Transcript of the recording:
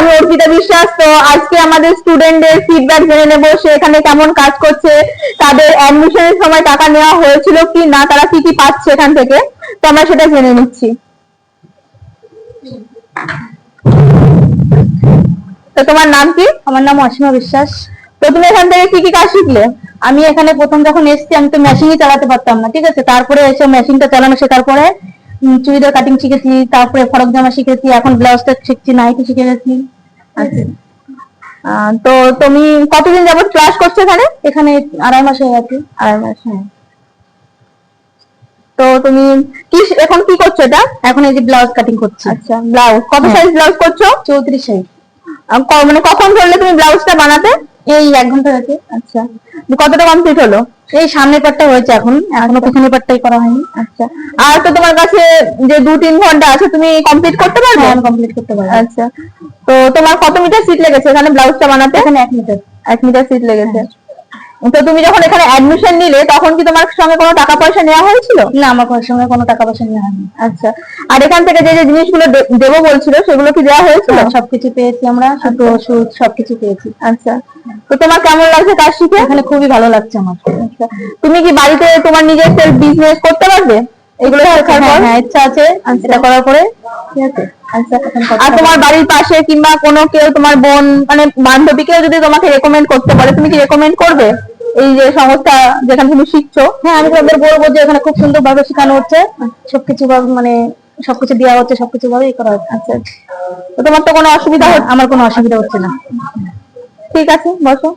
আমি অর্পিতা বিশ্বাস। তো আজকে আমাদের স্টুডেন্টদের ফিডব্যাক জেনে নেবো, সে এখানে কেমন কাজ করছে, তাদের অ্যাডমিশনের সময় টাকা নেওয়া হয়েছিল কি না, তারা কি কি পাচ্ছে এখান থেকে, তো আমরা সেটা জেনে নিচ্ছি। তো তোমার নাম কি? আমার নাম অসীমা বিশ্বাস। তো তুমি এখান থেকে কি কি কাজ শিখলে? আমি এখানে প্রথম যখন এসেছি আমি তো মেশিনই চালাতে পারতাম না, ঠিক আছে। তারপরে এসে মেশিনটা চালানো শেখার পরে চুড়িদার কাটিং শিখেছি, তারপরে ফরক জামা শিখেছি, এখন ব্লাউজটা শিখছি, নাইটি শিখে গেছি। আচ্ছা। তো তুমি কতদিন যাবত ক্লাস করছো এখানে? এখানে 2.5 মাস হয়ে গেছে। 2.5 মাস। হ্যাঁ। তো তুমি কি এখন কি করছো এটা? এখন এই যে ব্লাউজ কাটিং করছি। আচ্ছা, ব্লাউজ কত সাইজ ব্লাউজ করছো? 34 সাইজ। মানে কখন ধরলে তুমি ব্লাউজটা বানাতে? এই 1 ঘন্টা হয়েছে। আচ্ছা, কতটা কমপ্লিট হলো? এই সামনের পাটটা হয়েছে, এখনো পিছনের পাটটাই করা হয়নি। আচ্ছা, আর তো তোমার কাছে যে 2-3 ঘন্টা আছে, তুমি কমপ্লিট করতে পারবে? হ্যাঁ, আমি কমপ্লিট করতে পারবো। আচ্ছা, তো তোমার কত মিটার সিট লেগেছে এখানে ব্লাউজটা বানাতে? এখানে 1 মিটার। 1 মিটার সিট লেগেছে। তো তুমি যখন এখানে অ্যাডমিশন নিলে তখন কি তোমার সঙ্গে কোনো টাকা পয়সা নেওয়া হয়েছিল? না, আমার সঙ্গে কোনো টাকা পয়সা নেওয়া হয়নি। আচ্ছা, আর এখান থেকে যে যে জিনিসগুলো দেবো বলছিল সেগুলো কি দেওয়া হয়েছিল? সবকিছু পেয়েছি আমরা, শুধু ওষুধ সবকিছু পেয়েছি। আচ্ছা, তো তোমার কেমন লাগছে কাজ শিখে? এখানে খুবই ভালো লাগছে আমার। আচ্ছা, তুমি কি বাড়িতে তোমার নিজের সেলফ বিজনেস করতে পারবে এগুলো শেখার পর? হ্যাঁ, ইচ্ছা আছে। এটা করার পরে ঠিক আছে। আচ্ছা, আর তোমার বাড়ির পাশে কিংবা কোনো কেউ, তোমার বোন মানে বান্ধবী কেউ যদি তোমাকে রেকমেন্ড করতে পারে, তুমি কি রেকমেন্ড করবে এই যে সংস্থা যেখানে তুমি শিখছো? হ্যাঁ, আমি তাদের বলবো যে এখানে খুব সুন্দর ভাবে শেখানো হচ্ছে, সবকিছু মানে সবকিছু দেওয়া হচ্ছে, সবকিছু ভাবেই করা হচ্ছে। আচ্ছা, তো তোমার তো কোনো অসুবিধা আমার কোনো অসুবিধা হচ্ছে না। ঠিক আছে, বসো।